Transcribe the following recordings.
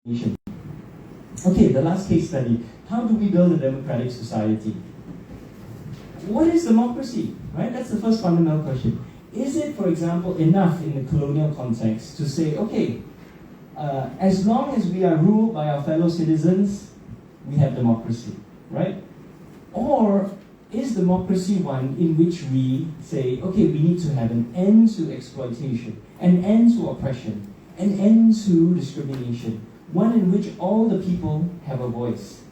nation. Okay, the last case study. How do we build a democratic society? What is democracy? Right? That's the first fundamental question. Is it, for example, enough in the colonial context to say, okay, as long as we are ruled by our fellow citizens, we have democracy, right? Or is democracy one in which we say, okay, we need to have an end to exploitation, an end to oppression, an end to discrimination, one in which all the people have a voice?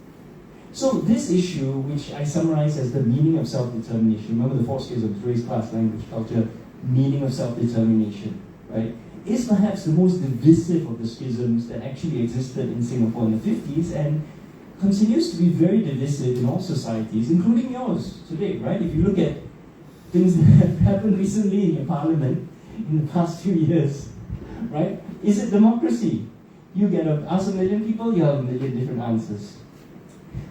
So this issue, which I summarize as the meaning of self-determination, remember the 4 spheres of race, class, language, culture, meaning of self-determination, right, is perhaps the most divisive of the schisms that actually existed in Singapore in the 50s and continues to be very divisive in all societies, including yours today, right? If you look at things that have happened recently in your parliament in the past few years, right? Is it democracy? You ask 1 million people, you have 1 million different answers.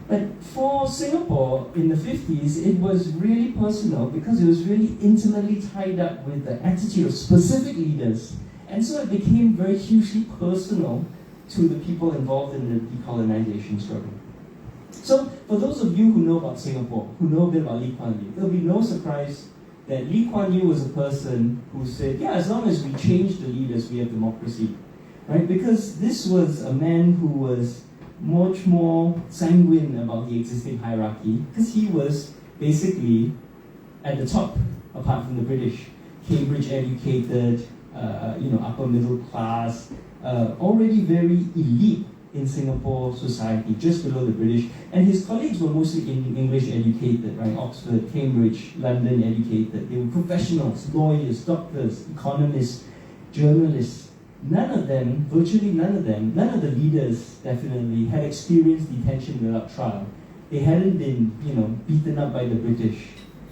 But for Singapore in the 50s, it was really personal because it was really intimately tied up with the attitude of specific leaders. And so it became very hugely personal to the people involved in the decolonisation struggle. So for those of you who know about Singapore, who know a bit about Lee Kuan Yew, there'll be no surprise that Lee Kuan Yew was a person who said, yeah, as long as we change the leaders, we have democracy. Right? Because this was a man who was much more sanguine about the existing hierarchy, because he was basically at the top, apart from the British, Cambridge educated, upper middle class, already very elite in Singapore society, just below the British. And his colleagues were mostly English educated, right? Oxford, Cambridge, London educated. They were professionals, lawyers, doctors, economists, journalists. None of them, virtually none of them, none of the leaders definitely had experienced detention without trial. They hadn't been, beaten up by the British.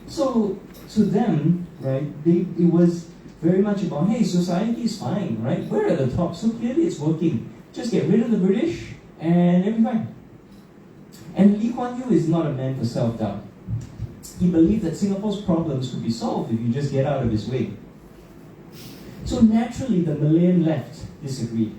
So to them, right, it was very much about, hey, society is fine, right? We're at the top, so clearly it's working. Just get rid of the British and it'll be fine. And Lee Kuan Yew is not a man for self-doubt. He believed that Singapore's problems could be solved if you just get out of his way. So naturally, the Malayan left disagreed.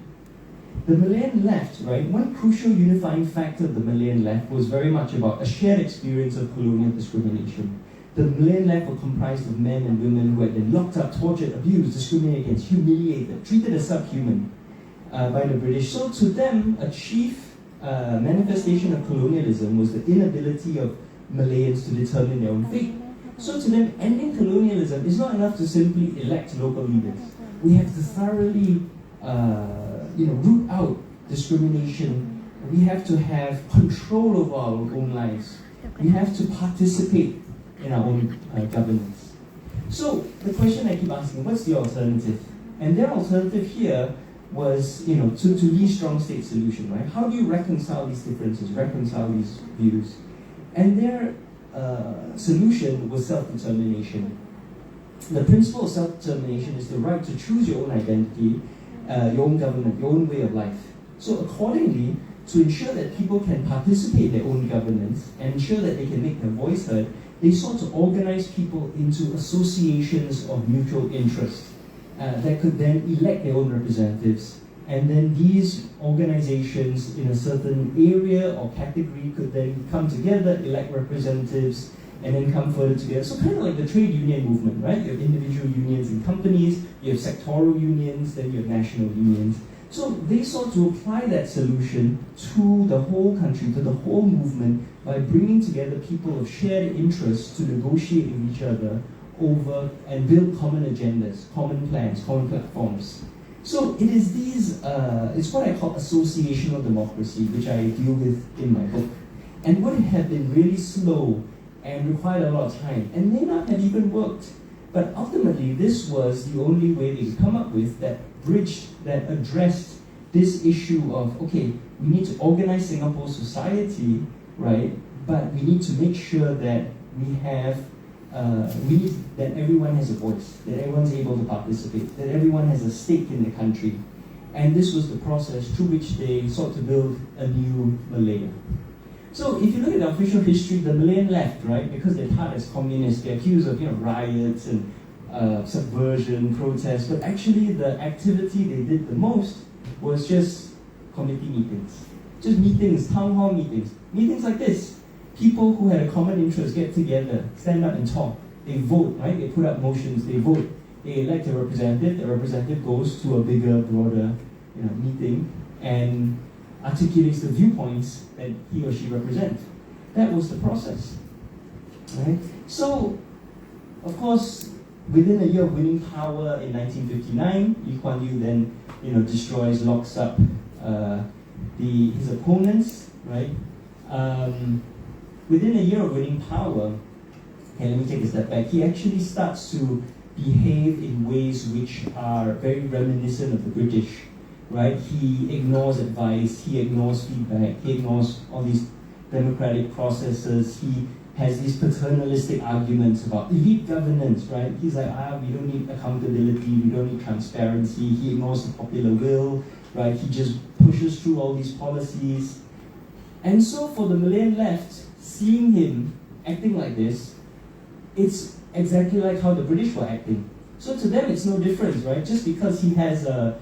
The Malayan left, right, one crucial unifying factor of the Malayan left was very much about a shared experience of colonial discrimination. The Malayan left were comprised of men and women who had been locked up, tortured, abused, discriminated against, humiliated, treated as subhuman by the British. So to them, a chief manifestation of colonialism was the inability of Malayans to determine their own fate. So to them, ending colonialism is not enough to simply elect local leaders. We have to thoroughly, root out discrimination. We have to have control over our own lives. We have to participate in our own governance. So the question I keep asking, what's the alternative? And their alternative here was, to Lee's strong state solution, right? How do you reconcile these differences, reconcile these views? And their solution was self-determination. The principle of self-determination is the right to choose your own identity, your own government, your own way of life. So accordingly, to ensure that people can participate in their own governance and ensure that they can make their voice heard, they sought to organize people into associations of mutual interest that could then elect their own representatives. And then these organizations in a certain area or category could then come together, elect representatives, and then come further together. So kind of like the trade union movement, right? You have individual unions in companies, you have sectoral unions, then you have national unions. So they sought to apply that solution to the whole country, to the whole movement, by bringing together people of shared interests to negotiate with each other over and build common agendas, common plans, common platforms. So it is these, it's what I call associational democracy, which I deal with in my book, and would have been really slow and required a lot of time, and may not have even worked. But ultimately, this was the only way they could come up with that bridged, that addressed this issue of, okay, we need to organize Singapore's society, right? But we need to make sure that we have, that everyone has a voice, that everyone's able to participate, that everyone has a stake in the country. And this was the process through which they sought to build a new Malaya. So if you look at the official history, the Malayan left, right, because they're tarred as communists, they're accused of riots and subversion, protests, but actually the activity they did the most was just committee meetings. Just meetings, town hall meetings. Meetings like this. People who had a common interest get together, stand up and talk. They vote, right? They put up motions, they vote. They elect a representative. The representative goes to a bigger, broader, meeting and articulates the viewpoints that he or she represents. That was the process, right? So, of course, within a year of winning power in 1959, Lee Kuan Yew then, destroys, locks up his opponents, right? Within a year of winning power, and let me take a step back, he actually starts to behave in ways which are very reminiscent of the British, right? He ignores advice, he ignores feedback, he ignores all these democratic processes, he has these paternalistic arguments about elite governance, right? He's like, we don't need accountability, we don't need transparency, he ignores the popular will, right? He just pushes through all these policies. And so for the Malayan left, seeing him acting like this, it's exactly like how the British were acting. So to them, it's no difference, right? Just because he has a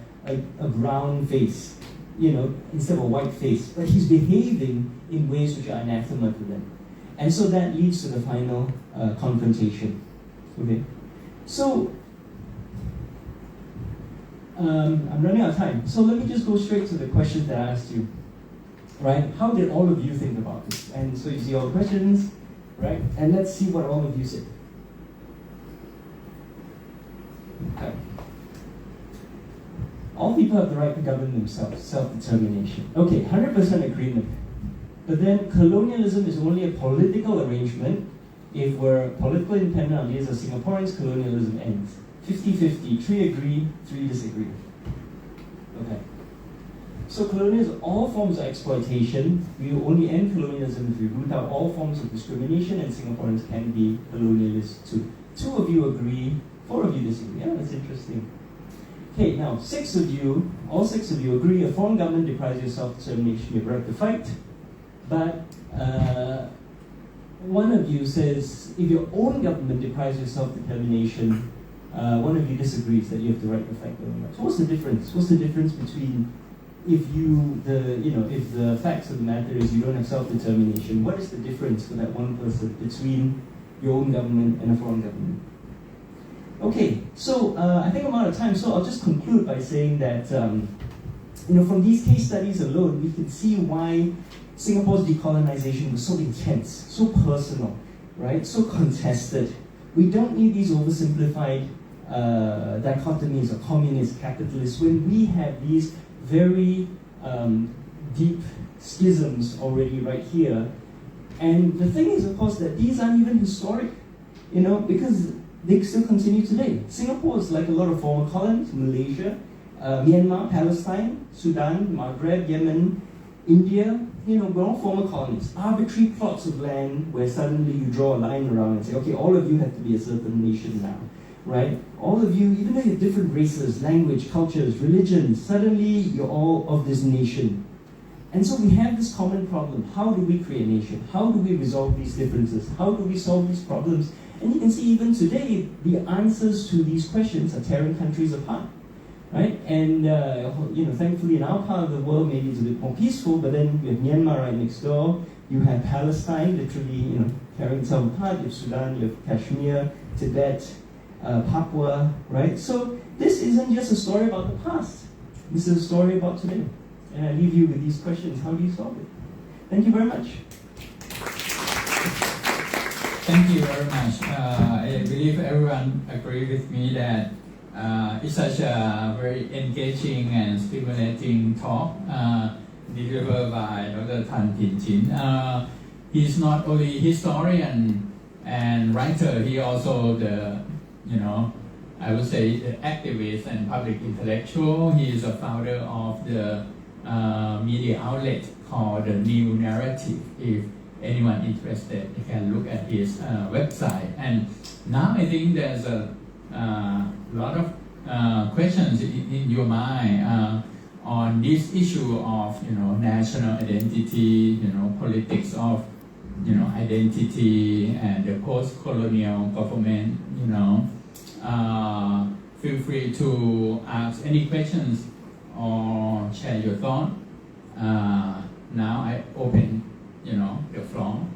brown face, instead of a white face, but he's behaving in ways which are anathema to them. And so that leads to the final confrontation. Okay, so I'm running out of time. So let me just go straight to the questions that I asked you. Right? How did all of you think about this? And so you see all the questions, right? And let's see what all of you said. Okay. All people have the right to govern themselves, self-determination. Okay, 100% agreement. But then colonialism is only a political arrangement. If we're political independent ideas as Singaporeans, colonialism ends. 50-50, 3 agree, 3 disagree. Okay. So colonialism, all forms of exploitation, we will only end colonialism if we root out all forms of discrimination, and Singaporeans can be colonialists too. 2 of you agree, 4 of you disagree. Yeah, that's interesting. Okay, now 6 of you, all 6 of you agree a foreign government deprives you of self-determination, you have right to fight. But 1 of you says if your own government deprives you of self-determination, 1 of you disagrees that you have the right to fight. So what's the difference? What's the difference between if the facts of the matter is you don't have self-determination, what is the difference for that one person between your own government and a foreign government? Okay, so I think I'm out of time, so I'll just conclude by saying that from these case studies alone, we can see why Singapore's decolonization was so intense, so personal, right? So contested. We don't need these oversimplified dichotomies of communist, capitalist, when we have these very deep schisms already right here. And the thing is, of course, that these aren't even historic, because they still continue today. Singapore is like a lot of former colonies, Malaysia, Myanmar, Palestine, Sudan, Maghreb, Yemen, India, we're all former colonies. Arbitrary plots of land where suddenly you draw a line around and say, okay, all of you have to be a certain nation now, right? All of you, even though you have different races, language, cultures, religions, suddenly you're all of this nation. And so we have this common problem. How do we create a nation? How do we resolve these differences? How do we solve these problems? And you can see even today, the answers to these questions are tearing countries apart. Right? And thankfully in our part of the world, maybe it's a bit more peaceful, but then you have Myanmar right next door, you have Palestine literally tearing itself apart, you have Sudan, you have Kashmir, Tibet, Papua, right? So this isn't just a story about the past, this is a story about today. And I leave you with these questions, how do you solve it? Thank you very much. Thank you very much. I believe everyone agree with me that it's such a very engaging and stimulating talk delivered by Dr. Tan Tin Chin. He's not only historian and writer, he also I would say the activist and public intellectual. He is a founder of the media outlet called The New Narrative. If anyone interested, you can look at his website. And now I think there's a lot of questions in your mind on this issue of national identity, politics of identity and the post-colonial government. Feel free to ask any questions or share your thought. Now I open, the floor.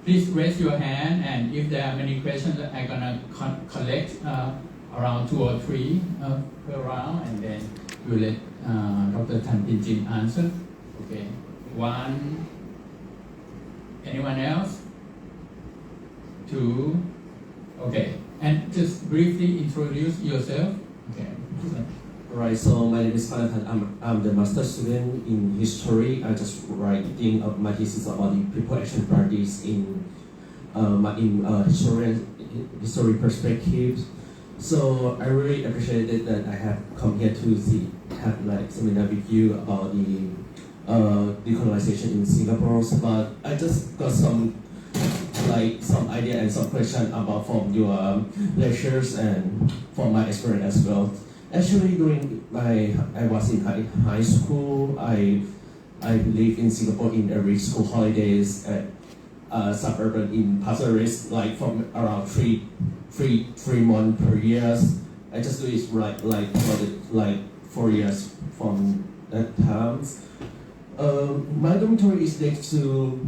Please raise your hand, and if there are many questions, I'm gonna collect around 2 or 3 per round, and then we'll let Dr. Tan Pin Jin answer. Okay, 1. Anyone else? 2. Okay, and just briefly introduce yourself. Okay. Right, so my name is Panathan. I'm the master student in history. I just writing my thesis about the people action parties in history perspectives. So I really appreciated that I have come here to have like seminar with you about the decolonization in Singapore. But I just got some idea and some question about from your lectures and from my experience as well. Actually, I was in high school. I lived in Singapore in every school holidays at suburban in Pasir Ris, like from around three months per year. I just do it like 4 years from that time. My dormitory is next to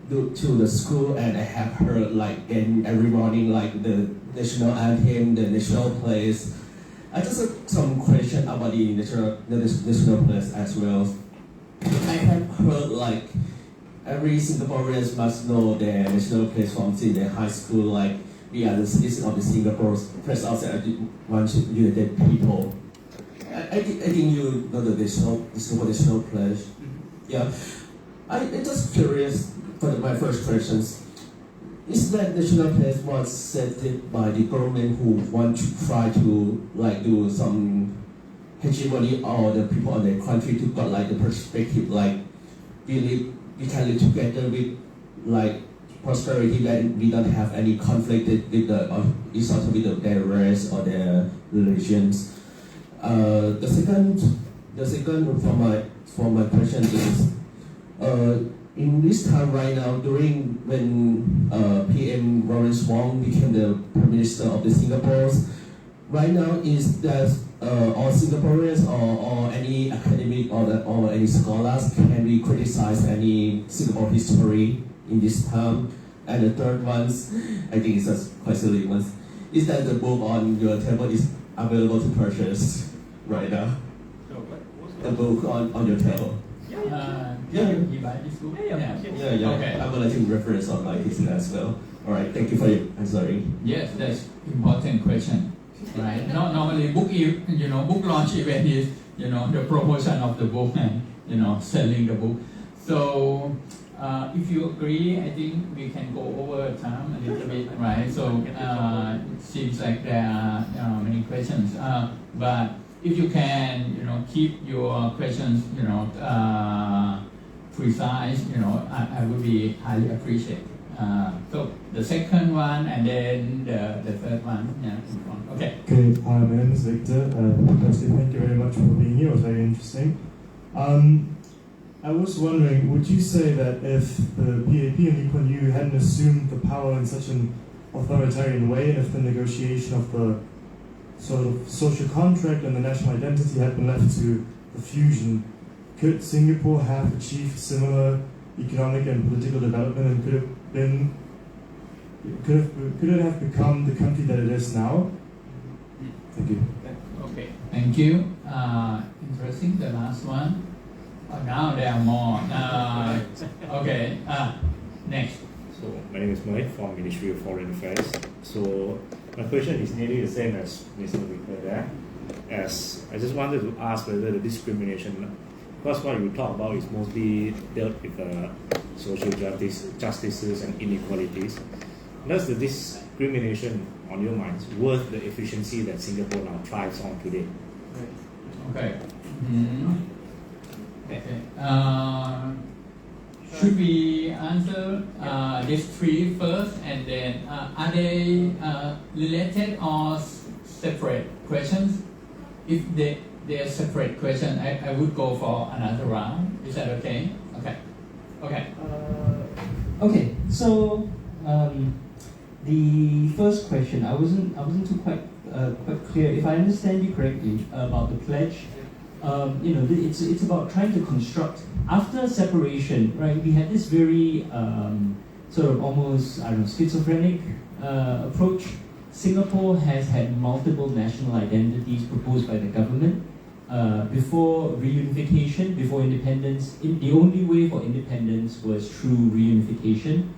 the school, and I have heard like every morning like the national anthem, the national plays. I just have some question about the national plays as well. I have heard like every Singaporeans must know their national plays from their high school, like we are the citizens of the Singapore, press outside one united people. I think you know the national pledge. Yeah, I just curious for my first questions. Is that national pledge was set by the government who want to try to like do some hegemony or the people of their country to got like the perspective like we can live together with like prosperity, that we don't have any conflict with their race or their religions. The second for my question is in this time right now, when PM Lawrence Wong became the Prime Minister of the Singapore, right now is that all Singaporeans or any academic or any scholars can we criticize any Singapore history in this time? And the third one, I think it's just quite silly one, is that the book on your table is available to purchase right now? The book on your table. You buy this book? Yeah. Okay. I'm gonna take reference on my thesis as well. All right, thank you for your answering. Yes, that's important question, right? Not normally book launch event is the promotion of the book and selling the book. So if you agree, I think we can go over time a little bit, right? So it seems like there are many questions, but if you can, keep your questions, precise, I would be highly appreciate. So the second one and then the third one, Okay. Okay, my name is Victor. Firstly, thank you very much for being here. It was very interesting. I was wondering, would you say that if the PAP and Lee Kuan Yew hadn't assumed the power in such an authoritarian way, and if the negotiation of the sort of social contract and the national identity had been left to the fusion, could Singapore have achieved similar economic and political development, and could it have become the country that it is now? Thank you. Okay, thank you. Interesting. The last one. Oh, now there are more. Okay. Next. So my name is Mike from Ministry of Foreign Affairs. So my question is nearly the same as Mr. Victor there. As I just wanted to ask whether the discrimination, because what you talk about is mostly dealt with social justices and inequalities. Does the discrimination, on your minds, worth the efficiency that Singapore now thrives on today? Okay. Okay. Should we answer these three first, and then are they related or separate questions? If they are separate questions, I would go for another round. Is that okay? Okay. Okay. Okay. So the first question, I wasn't too quite clear. If I understand you correctly about the pledge it's about trying to construct. After separation, right, we had this very sort of almost, schizophrenic approach. Singapore has had multiple national identities proposed by the government. Before reunification, before independence, the only way for independence was through reunification.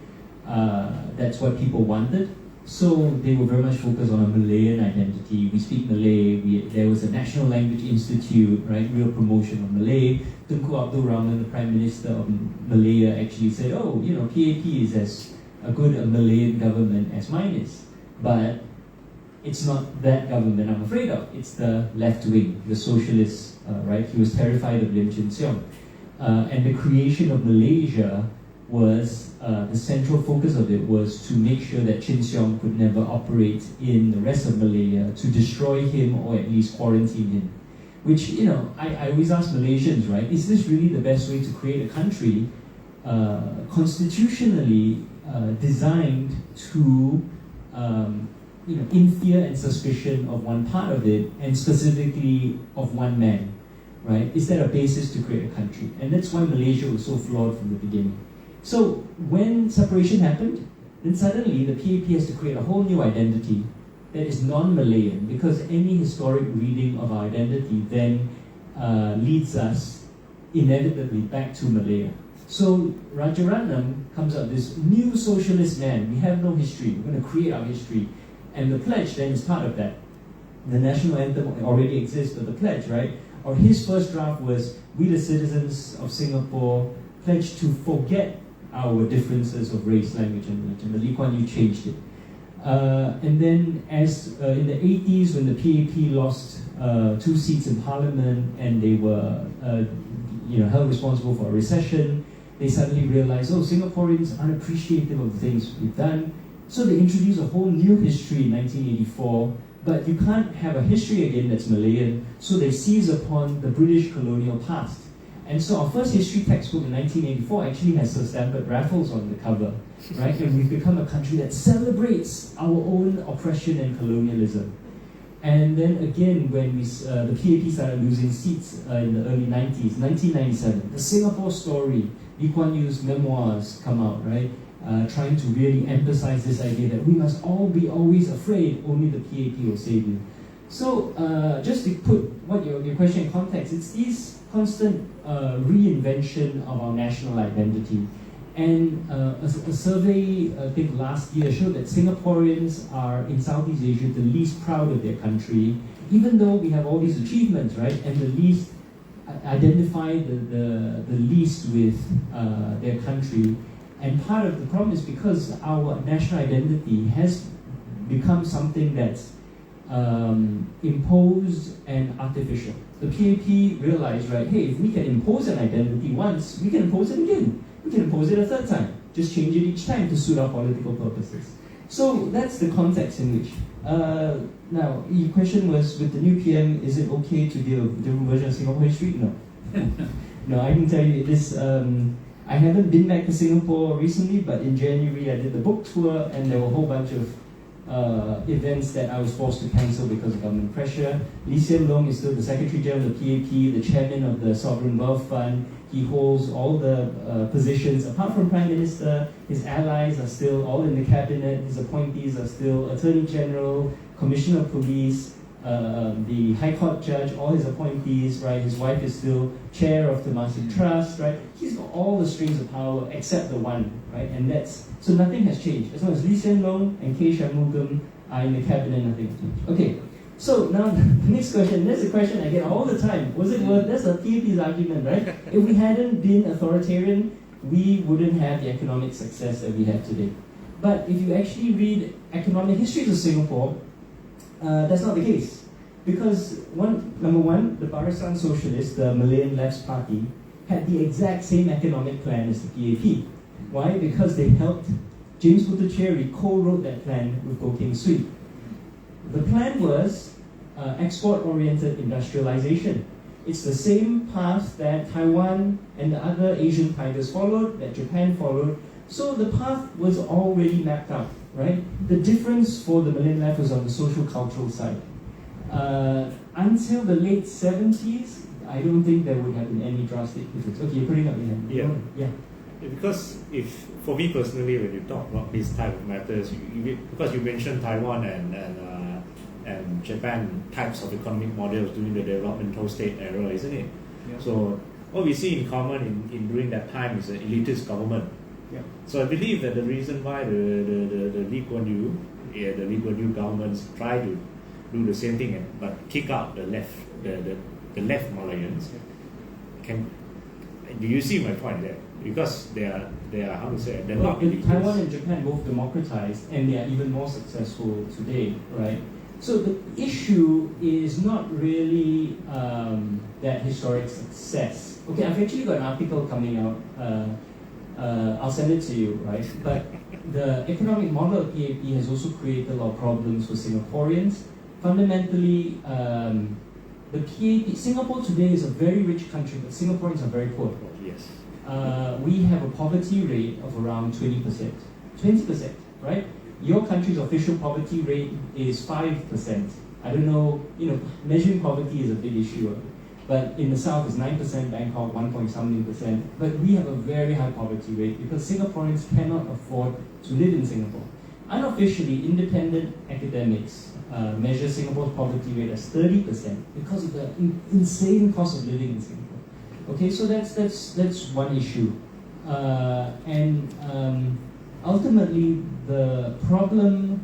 That's what people wanted. So they were very much focused on a Malayan identity. We speak Malay. There was a National Language Institute, right? Real promotion of Malay. Tunku Abdul Rahman, the Prime Minister of Malaya, actually said, PAP is as good a Malayan government as mine is. But it's not that government I'm afraid of. It's the left wing, the socialists, right? He was terrified of Lim Chin Siong. And the creation of Malaysia was, the central focus of it was to make sure that Chin Siong could never operate in the rest of Malaya, to destroy him or at least quarantine him. Which, I always ask Malaysians, right, is this really the best way to create a country constitutionally designed to, in fear and suspicion of one part of it, and specifically of one man, right? Is that a basis to create a country? And that's why Malaysia was so flawed from the beginning. So when separation happened, then suddenly the PAP has to create a whole new identity that is non-Malayan, because any historic reading of our identity then leads us inevitably back to Malaya. So Rajaratnam comes up, this new socialist man. We have no history. We're going to create our history. And the pledge then is part of that. The national anthem already exists, but the pledge, right? Or his first draft was, we the citizens of Singapore pledge to forget our differences of race, language, and religion. But Lee Kuan Yew changed it. And then as in the 80s, when the PAP lost 2 seats in parliament and they were held responsible for a recession, they suddenly realized, Singaporeans aren't appreciative of the things we've done. So they introduced a whole new history in 1984, but you can't have a history again that's Malayan, so they seize upon the British colonial past. And so our first history textbook in 1984 actually has Sir Stamford Raffles on the cover, right? And we've become a country that celebrates our own oppression and colonialism. And then again, when the PAP started losing seats in the early 90s, 1997, the Singapore story, Lee Kuan Yew's memoirs come out, right? Trying to really emphasize this idea that we must all be always afraid, only the PAP will save you. So just to put what your question in context, it's these constant reinvention of our national identity. And a survey, I think last year, showed that Singaporeans are, in Southeast Asia, the least proud of their country, even though we have all these achievements, right? And the least, identify the least with their country. And part of the problem is because our national identity has become something that's imposed and artificial. The PAP realized, right, hey, if we can impose an identity once, we can impose it again. We can impose it a third time. Just change it each time to suit our political purposes. So that's the context in which. Now, your question was, with the new PM, is it okay to do a different version of Singapore history? No. No, I can tell you this. I haven't been back to Singapore recently, but in January I did the book tour, and there were a whole bunch of events that I was forced to cancel because of government pressure. Lee Hsien Loong is still the Secretary General of the PAP, the Chairman of the Sovereign Wealth Fund. He holds all the positions, apart from Prime Minister. His allies are still all in the cabinet. His appointees are still Attorney General, Commissioner of Police, the High Court Judge, all his appointees, right? His wife is still Chair of Temasek Trust, right? He's got all the strings of power except the one, right? And so nothing has changed. As long as Lee Hsien Loong and K. Shanmugam are in the cabinet, nothing has changed. Okay, so now the next question, that's a question I get all the time. Was it worth, that's the PAP's argument, right? If we hadn't been authoritarian, we wouldn't have the economic success that we have today. But if you actually read economic histories of Singapore, that's not the case. Because number one, the Barisan Socialists, the Malayan Left's party, had the exact same economic plan as the PAP. Why? Because they helped, James Puthucheary co-wrote that plan with Goh Keng Swee. The plan was export-oriented industrialization. It's the same path that Taiwan and the other Asian tigers followed, that Japan followed. So the path was already mapped out, right? The difference for the Malayan left was on the social-cultural side. Until the late 70s, I don't think there would have been any drastic difference. Okay, you're putting up your hand. Yeah. Yeah. Because if, for me personally, when you talk about these type of matters, because you mentioned Taiwan and Japan types of economic models during the developmental state era, isn't it? Yeah. So what we see in common in during that time is an elitist government. Yeah. So I believe that the reason why the Lee Kuan Yew governments try to do the same thing but kick out the left Malayans. Do you see my point there? Because they are how to say, they're not elitist. Taiwan and Japan both democratized, and they are even more successful today, right? So the issue is not really that historic success. Okay, I've actually got an article coming out. I'll send it to you, right? But the economic model of PAP has also created a lot of problems for Singaporeans. Fundamentally, the PAP, Singapore today is a very rich country, but Singaporeans are very poor. Yes. We have a poverty rate of around 20%. 20%, right? Your country's official poverty rate is 5%. I don't know, measuring poverty is a big issue. But in the south it's 9%, Bangkok 1.something%. But we have a very high poverty rate because Singaporeans cannot afford to live in Singapore. Unofficially, independent academics measure Singapore's poverty rate as 30% because of the insane cost of living in Singapore. Okay, so that's one issue. Ultimately, the problem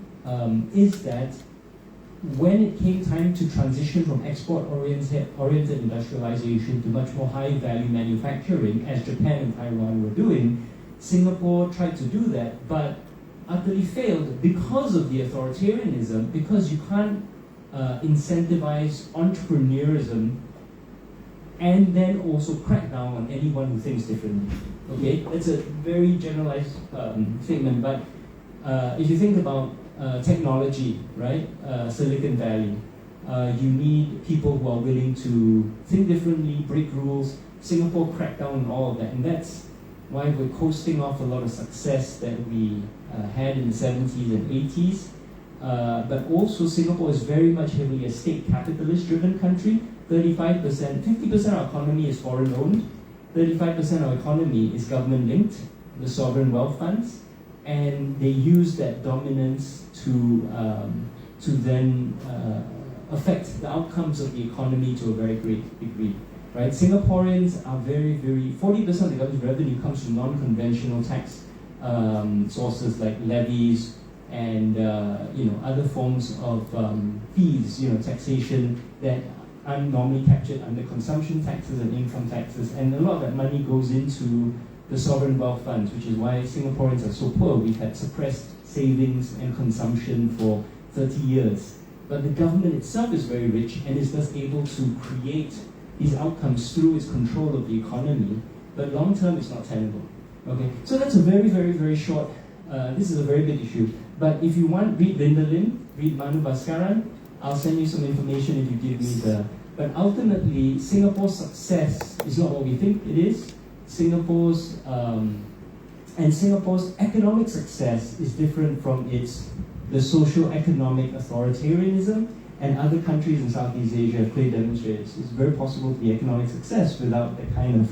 is that when it came time to transition from export-oriented industrialization to much more high-value manufacturing, as Japan and Taiwan were doing, Singapore tried to do that, but utterly failed because of the authoritarianism, because you can't incentivize entrepreneurism and then also crack down on anyone who thinks differently. Okay, that's a very generalized statement, but if you think about technology, right? Silicon Valley, you need people who are willing to think differently, break rules. Singapore cracked down on all of that, and that's why we're coasting off a lot of success that we had in the 70s and 80s. But also Singapore is very much heavily a state capitalist driven country. 35%, 50% of our economy is foreign owned, 35% of our economy is government linked, the sovereign wealth funds, and they use that dominance to then affect the outcomes of the economy to a very great degree. Right? Singaporeans are very, 40% of the government's revenue comes from non-conventional tax sources like levies and other forms of fees, taxation that aren't normally captured under consumption taxes and income taxes, and a lot of that money goes into the sovereign wealth funds, which is why Singaporeans are so poor. We've had suppressed savings and consumption for 30 years. But the government itself is very rich and is thus able to create these outcomes through its control of the economy, but long term it's not tenable. Okay, so that's a very, very, very short, this is a very big issue. But if you want, read Linda Lim, read Manu Bhaskaran. I'll send you some information if you give me the... But ultimately, Singapore's success is not what we think it is. Singapore's economic success is different from the socio-economic authoritarianism, and other countries in Southeast Asia have clearly demonstrated it's very possible to be economic success without the kind of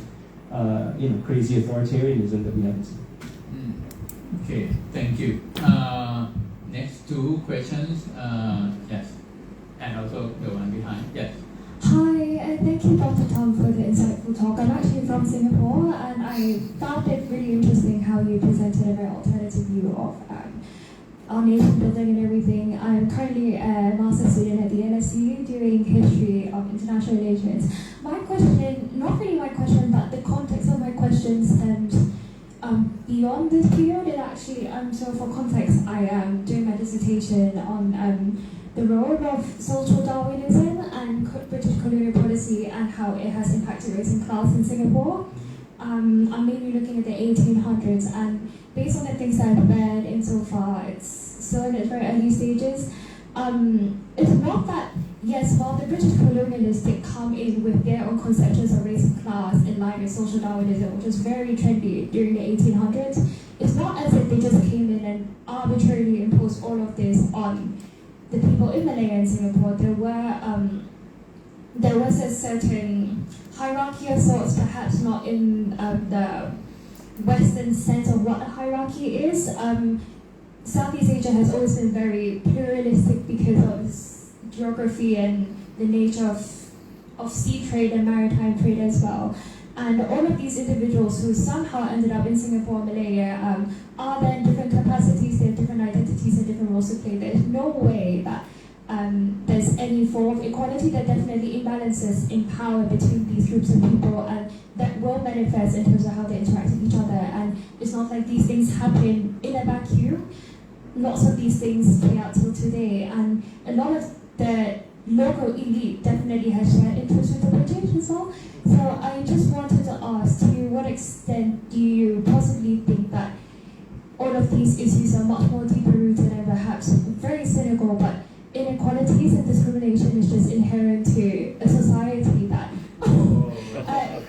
crazy authoritarianism that we haven't seen. Okay, thank you. Next two questions. Yes, and also the one behind. Yes. Hi, thank you, Dr. Tom, for the insightful talk. I'm actually from Singapore, and I found it really interesting how you presented a very alternative view of our nation building and everything. I'm currently a master's student at the LSE doing history of international relations. My question, not really my question, but the context of my question stems beyond this period. It actually, so for context, I am doing my dissertation on the role of social Darwinism and British colonial policy and how it has impacted race and class in Singapore. I'm mainly looking at the 1800s, and based on the things that I've read insofar, it's still in its very early stages. It's not that, yes, while the British colonialists did come in with their own conceptions of race and class in line with social Darwinism, which was very trendy during the 1800s, it's not as if they just came in and arbitrarily imposed all of this on the people in Malaya and Singapore. There was a certain hierarchy of sorts, perhaps not in the Western sense of what a hierarchy is. Southeast Asia has always been very pluralistic because of its geography and the nature of sea trade and maritime trade as well. And all of these individuals who somehow ended up in Singapore or Malaya are there in different capacities, they have different identities and different roles to play. There is no way that there's any form of equality. There are definitely imbalances in power between these groups of people, and that will manifest in terms of how they interact with each other. And it's not like these things happen in a vacuum. Lots of these things play out till today, and a lot of the local elite definitely has shared interest with the British as well. So I just wanted to ask, to what extent do you possibly think that all of these issues are much more deeper rooted and perhaps very cynical, but inequalities and discrimination is just inherent to a society that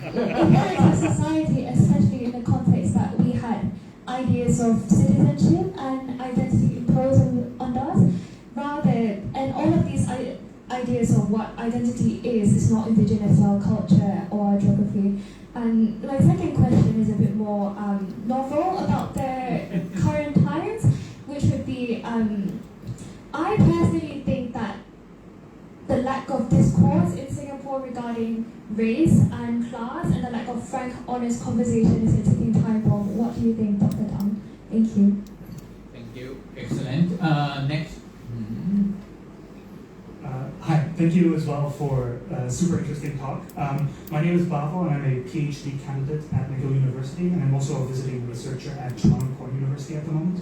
inherent to a society, especially in the context that we had ideas of citizenship and identity imposed on us, and all of these ideas of what identity is not indigenous to our culture or our geography. And my second question is a bit more novel about the current times, which would be, I personally think that the lack of discourse in Singapore regarding race and class and the lack of frank, honest conversation is a ticking time bomb. What do you think, Dr. Tam? Thank you. Thank you. Excellent. Next. Hi, thank you as well for a super interesting talk. My name is Bavo and I'm a PhD candidate at McGill University, and I'm also a visiting researcher at Toronto Core University at the moment.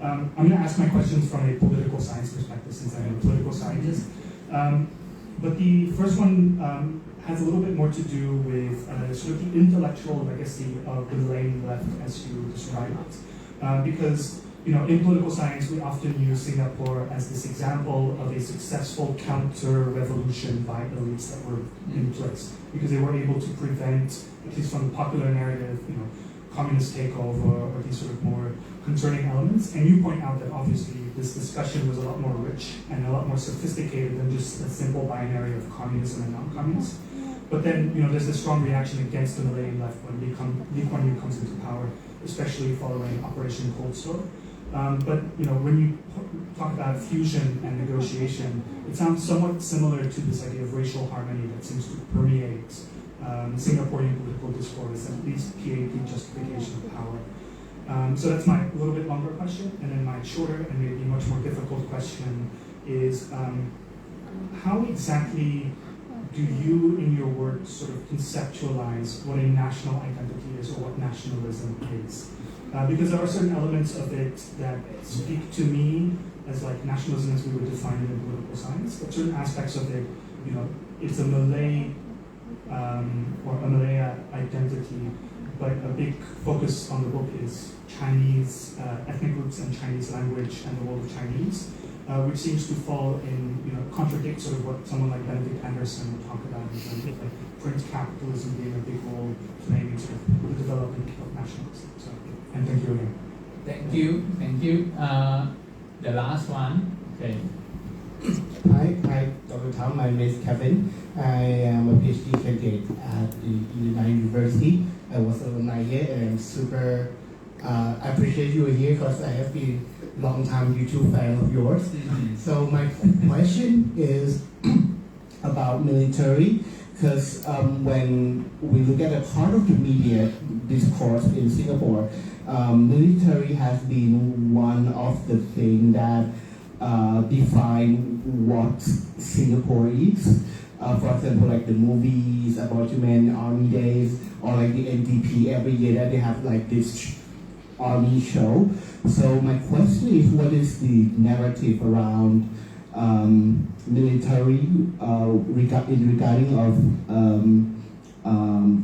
I'm going to ask my questions from a political science perspective since I'm a political scientist. But the first one has a little bit more to do with sort of the intellectual legacy of the Malayan left as you described it. Because in political science, we often use Singapore as this example of a successful counter-revolution by elites that were in place, because they were able to prevent, at least from the popular narrative, communist takeover or these sort of more concerning elements. And you point out that obviously this discussion was a lot more rich and a lot more sophisticated than just a simple binary of communism and non-communist. But then, there's this strong reaction against the Malayan left when Lee Kuan Yew comes into power, especially following Operation Cold Store. But when you talk about fusion and negotiation, it sounds somewhat similar to this idea of racial harmony that seems to permeate Singaporean political discourse, and at least PAP justification of power. So that's my little bit longer question, and then my shorter and maybe much more difficult question is how exactly do you, in your work, sort of conceptualize what a national identity is or what nationalism is? Because there are certain elements of it that speak to me as like nationalism as we would define it in political science, but certain aspects of it, it's a Malay or a Malaya identity, but a big focus on the book is Chinese ethnic groups and Chinese language and the world of Chinese, which seems to fall in, contradict sort of what someone like Benedict Anderson would talk about in terms of like print capitalism being a big role playing in sort of the development of nationalism. So, and thank you again. Thank you. The last one. Okay. Hi, Dr. Tam. My name is Kevin. I am a PhD candidate at the University. I was an alumni here, and I'm super. I appreciate you here because I have been a long time YouTube fan of yours. Mm-hmm. So my question is about military, because when we look at a part of the media discourse in Singapore, military has been one of the things that define what Singapore is. For example, like the movies about human army days, or like the NDP every year that they have like this army show. So my question is, what is the narrative around military regarding of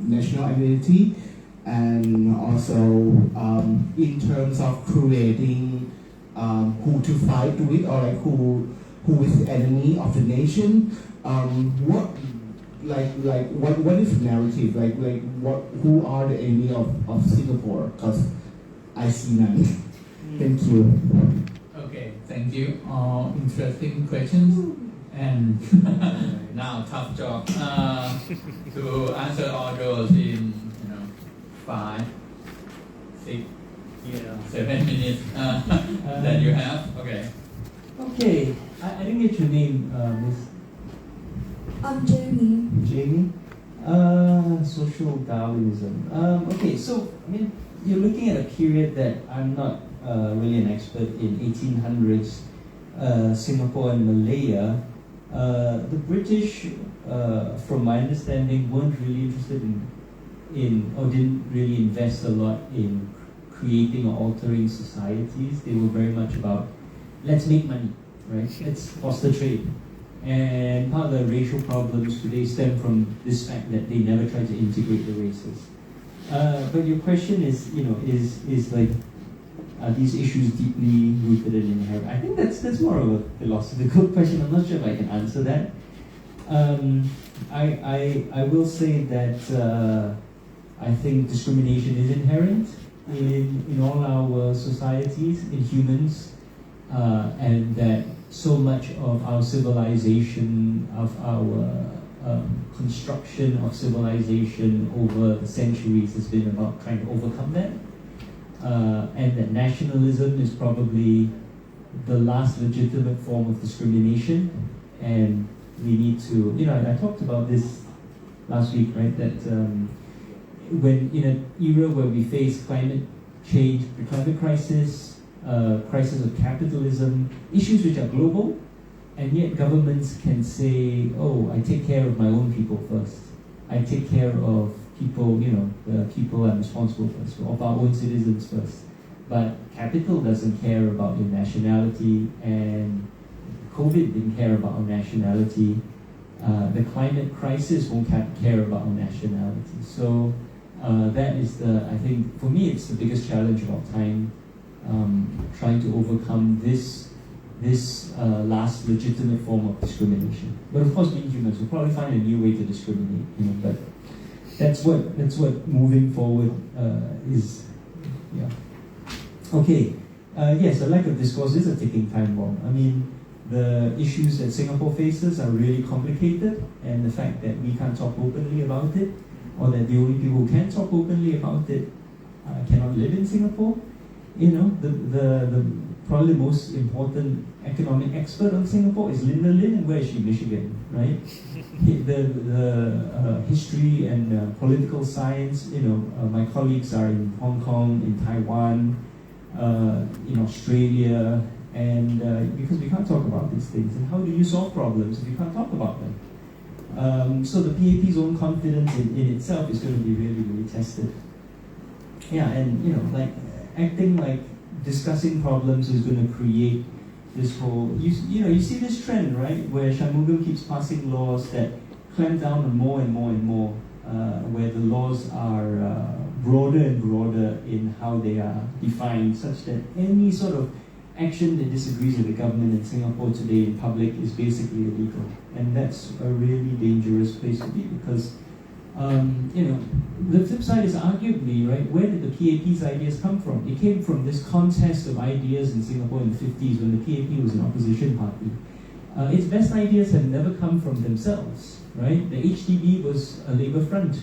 national identity, and also in terms of creating who to fight with, or like who is the enemy of the nation? What is the narrative? Who are the enemy of Singapore? Because I see none. Thank you. Okay, thank you. Interesting questions. and now tough job to answer all those in 5, 6, 7 minutes that you have. Okay. Okay, I didn't get your name, Miss. I'm Jamie. Jamie? Social Darwinism. Okay, so, I mean, you're looking at a period that I'm not really an expert in, 1800s, Singapore and Malaya. The British, from my understanding, weren't really interested in or didn't really invest a lot in creating or altering societies. They were very much about, let's make money, right? Let's foster trade. And part of the racial problems today stem from this fact that they never tried to integrate the races. But your question is, is like, are these issues deeply rooted and inherent? I think that's more of a philosophical question. I'm not sure if I can answer that. I will say that I think discrimination is inherent in all our societies, in humans, and that so much of our civilization, of our construction of civilization over the centuries has been about trying to overcome that. And that nationalism is probably the last legitimate form of discrimination, and we need to, I talked about this last week, right, that when in an era where we face climate change, the climate crisis, crisis of capitalism, issues which are global, and yet governments can say, oh, I take care of my own people first. I take care of people, the people I'm responsible for, of our own citizens first. But capital doesn't care about your nationality, and COVID didn't care about our nationality. The climate crisis won't care about our nationality. So that is I think, for me, it's the biggest challenge of our time, trying to overcome this last legitimate form of discrimination. But of course, being humans, we'll probably find a new way to discriminate, but that's what moving forward is. Yeah. Okay. Yes, a lack of discourse is a ticking time bomb. I mean, the issues that Singapore faces are really complicated, and the fact that we can't talk openly about it, or that the only people who can talk openly about it cannot live in Singapore. The probably the most important economic expert on Singapore is Linda Lin, and where is she? Michigan, right? The history and political science, my colleagues are in Hong Kong, in Taiwan, in Australia, and because we can't talk about these things. And how do you solve problems if you can't talk about them? So the PAP's own confidence in itself is going to be really, really tested. Yeah, and acting like discussing problems is going to create this whole, you see this trend, right, where Shanmugam keeps passing laws that clamp down on more and more and more, where the laws are broader and broader in how they are defined, such that any sort of action that disagrees with the government in Singapore today in public is basically illegal. And that's a really dangerous place to be, because the flip side is arguably, right, where did the PAP's ideas come from? It came from this contest of ideas in Singapore in the 50s when the PAP was an opposition party. Its best ideas have never come from themselves, right? The HDB was a Labour Front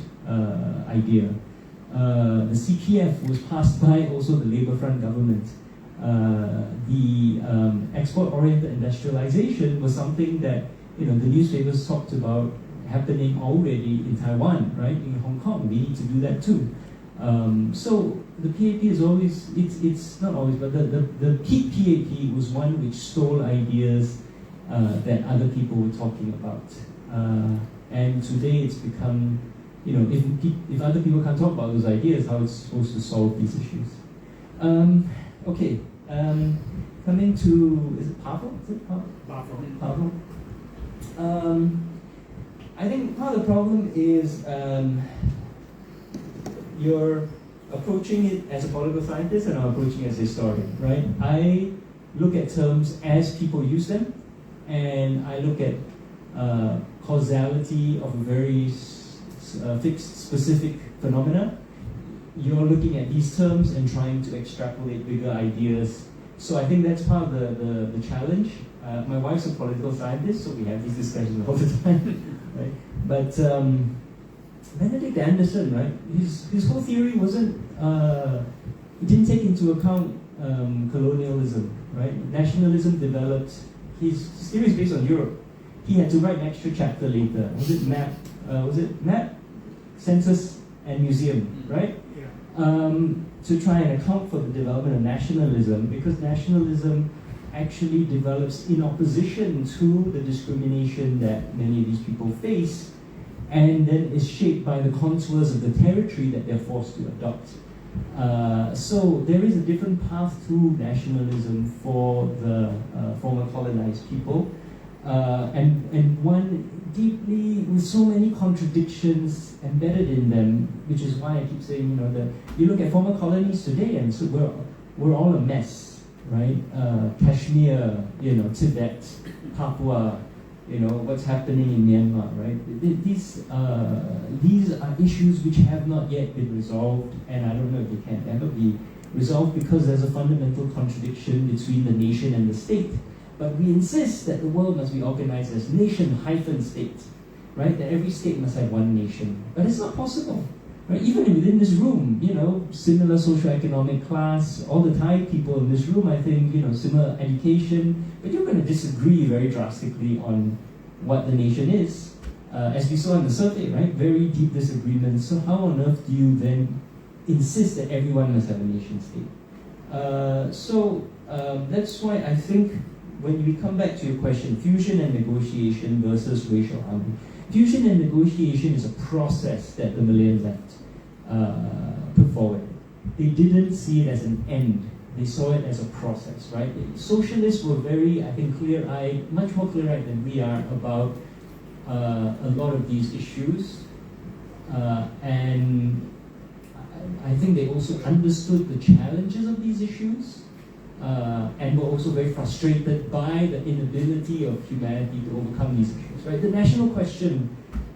idea. The CPF was passed by also the Labour Front government. The export-oriented industrialization was something that the newspapers talked about happening already in Taiwan, right? In Hong Kong, we need to do that too. So the PAP is always, it's not always, but the peak PAP was one which stole ideas that other people were talking about. And today it's become, if other people can't talk about those ideas, how it's supposed to solve these issues. Okay, coming to, is it Pavel? Is it Pavel? Pavel. I think part of the problem is you're approaching it as a political scientist and I'm approaching it as a historian, right? I look at terms as people use them, and I look at causality of a very fixed, specific phenomena. You're looking at these terms and trying to extrapolate bigger ideas So I think that's part of the challenge. My wife's a political scientist, so we have these discussions all the time, right? But Benedict Anderson, right? His whole theory wasn't. He didn't take into account colonialism, right? Nationalism developed. His theory is based on Europe. He had to write an extra chapter later. Was it map, census, and museum, right? Yeah. To try and account for the development of nationalism, because nationalism actually develops in opposition to the discrimination that many of these people face, and then is shaped by the contours of the territory that they're forced to adopt. So there is a different path to nationalism for the former colonized people, and one deeply, with so many contradictions embedded in them, which is why I keep saying, that you look at former colonies today, and so we're all a mess, right? Kashmir, Tibet, Papua, what's happening in Myanmar, right? These are issues which have not yet been resolved, and I don't know if they can ever be resolved because there's a fundamental contradiction between the nation and the state. But we insist that the world must be organized as nation-state, right? That every state must have one nation. But it's not possible, right? Even within this room, similar socioeconomic class, all the Thai people in this room, I think, similar education, but you're going to disagree very drastically on what the nation is. As we saw in the survey, right? Very deep disagreements. So how on earth do you then insist that everyone must have a nation-state? That's why I think when we come back to your question, fusion and negotiation versus racial harmony. Fusion and negotiation is a process that the Malayan left put forward. They didn't see it as an end. They saw it as a process, right? Socialists were very, I think, clear-eyed, much more clear-eyed than we are about a lot of these issues. And I think they also understood the challenges of these issues. And were also very frustrated by the inability of humanity to overcome these issues. Right? The national question,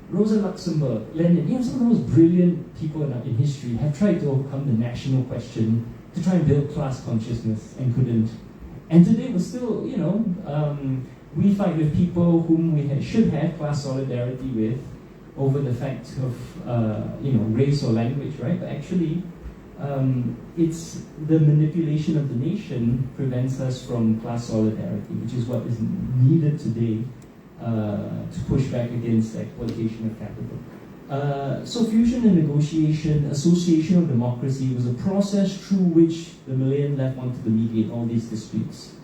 Rosa Luxemburg, Lenin, some of the most brilliant people in history have tried to overcome the national question to try and build class consciousness and couldn't. And today we're still, we fight with people whom we should have class solidarity with over the fact of, race or language, right? But actually, it's the manipulation of the nation prevents us from class solidarity, which is what is needed today to push back against the exploitation of capital. So fusion and negotiation, association of democracy was a process through which the Malayan left wanted to mediate all these disputes.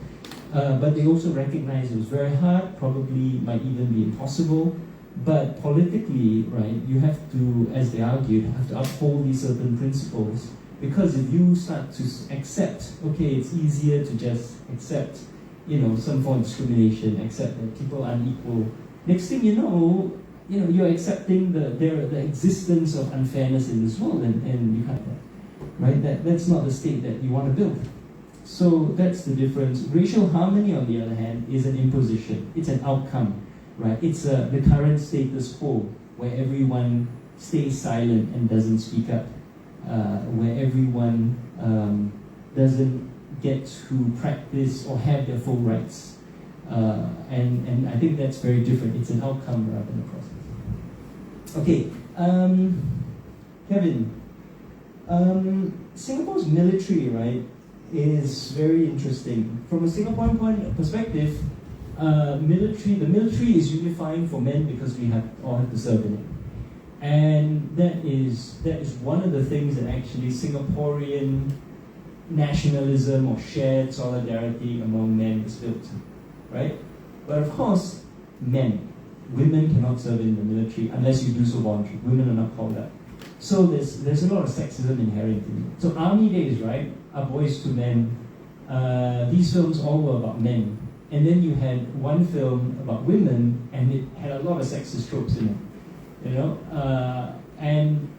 But they also recognized it was very hard, probably might even be impossible. But politically, right, you have to, as they argued, have to uphold these certain principles. Because if you start to accept, okay, it's easier to just accept, some form of discrimination, accept that people are unequal. Next thing you know, you're accepting the existence of unfairness in this world, and you have that, right? That's not the state that you want to build. So that's the difference. Racial harmony, on the other hand, is an imposition. It's an outcome, right? It's the current status quo, where everyone stays silent and doesn't speak up. Where everyone doesn't get to practice or have their full rights. And I think that's very different. It's an outcome rather than a process. Okay, Kevin, Singapore's military, right, is very interesting. From a Singaporean perspective, the military is unifying for men because we all have to serve in it. And that is one of the things that actually Singaporean nationalism or shared solidarity among men is built, right? But of course, women cannot serve in the military unless you do so voluntarily. Women are not called up. So there's a lot of sexism inherent in it. So Army Days, right, are Boys to Men. These films all were about men. And then you had one film about women, and it had a lot of sexist tropes in it. And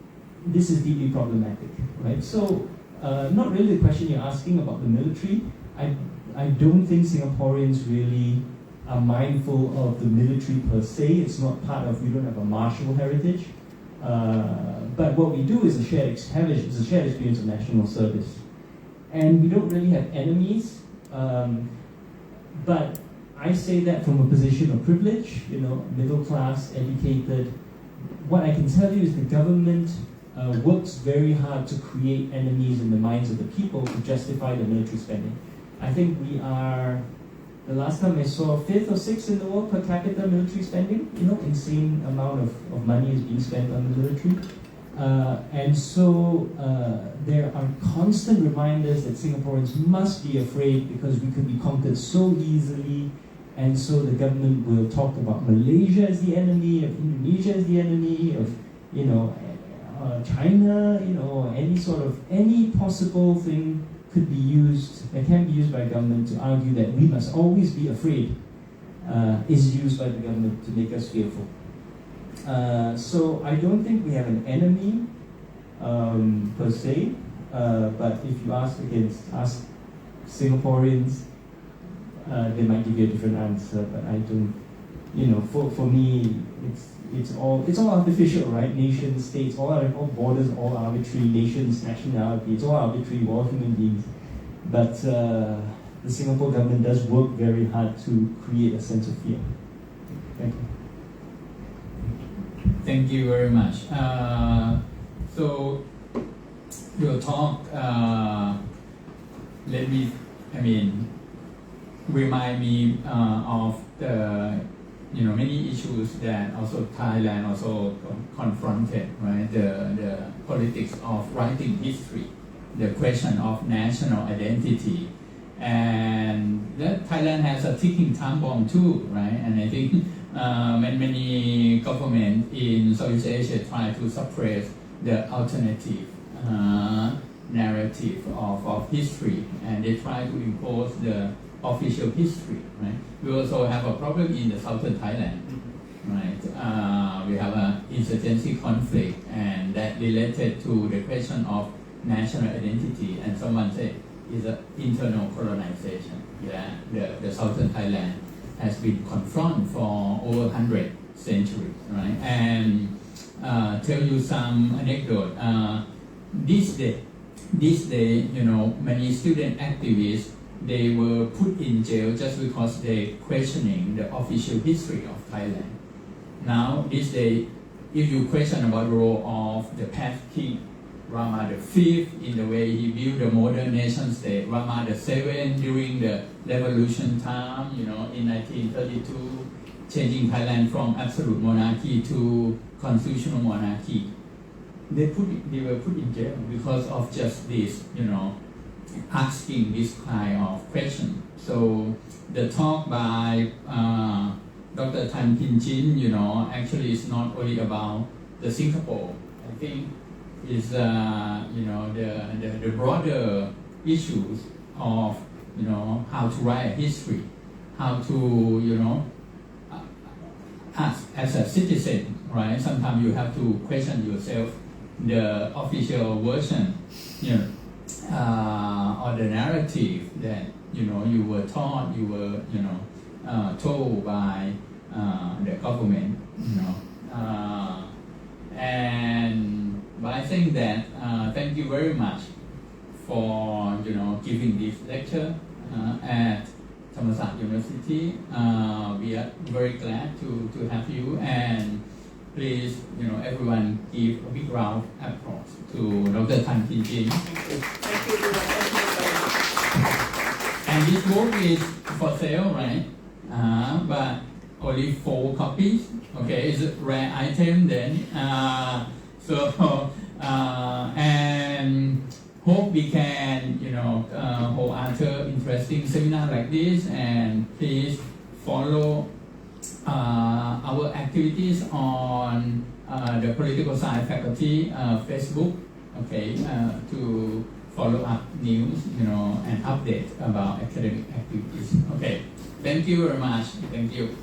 this is deeply problematic, right? So, not really the question you're asking about the military. I don't think Singaporeans really are mindful of the military per se. It's not part of, we don't have a martial heritage. But what we do is a shared experience of national service. And we don't really have enemies. But I say that from a position of privilege, middle class, educated. What I can tell you is the government works very hard to create enemies in the minds of the people to justify the military spending. I think we are, the last time I saw, 5th or 6th in the world per capita military spending. Insane amount of money is being spent on the military. And so there are constant reminders that Singaporeans must be afraid because we could be conquered so easily. And so the government will talk about Malaysia as the enemy, of Indonesia as the enemy, of China, any possible thing could be used, that can be used by government to argue that we must always be afraid, is used by the government to make us fearful. So I don't think we have an enemy per se, but if you ask Singaporeans, they might give you a different answer. But I don't, for me, it's all artificial, right? Nation states, all borders, all arbitrary. Nations, nationality, it's all arbitrary. We're all human beings. But the Singapore government does work very hard to create a sense of fear. Thank you. Thank you very much. So your talk, remind me of the many issues that also Thailand also confronted, right? The politics of writing history, the question of national identity, and that Thailand has a ticking time bomb too, right? And I think many governments in Southeast Asia try to suppress the alternative narrative of history, and they try to impose the official history, right? We also have a problem in the southern Thailand, right? We have an insurgency conflict, and that related to the question of national identity, and someone said is an internal colonization. Yeah, the southern Thailand has been confronted for over 100 centuries, right? And tell you some anecdote. This day, many student activists, they were put in jail just because they questioning the official history of Thailand. Now, this day, if you question about the role of the past king, Rama V, in the way he built the modern nation state, Rama VII during the revolution time, in 1932, changing Thailand from absolute monarchy to constitutional monarchy. They were put in jail because of just this, asking this kind of question. So the talk by Dr. Tan Pin Chin, actually is not only about the Singapore. I think is the broader issues of how to write a history, how to as a citizen, right? Sometimes you have to question yourself the official version, or the narrative that you were taught, you were told by the government, and by saying that, thank you very much for giving this lecture at Thammasat University. We are very glad to have you, and please, everyone give a big round of applause to Dr. Tan Pin Chin. Thank you very much. And this book is for sale, right? But only 4 copies. Okay, it's a rare item then. And hope we can, hold other interesting seminar like this, and please follow our activities on the political science faculty Facebook, okay, to follow up news, and update about academic activities. Okay, thank you very much. Thank you.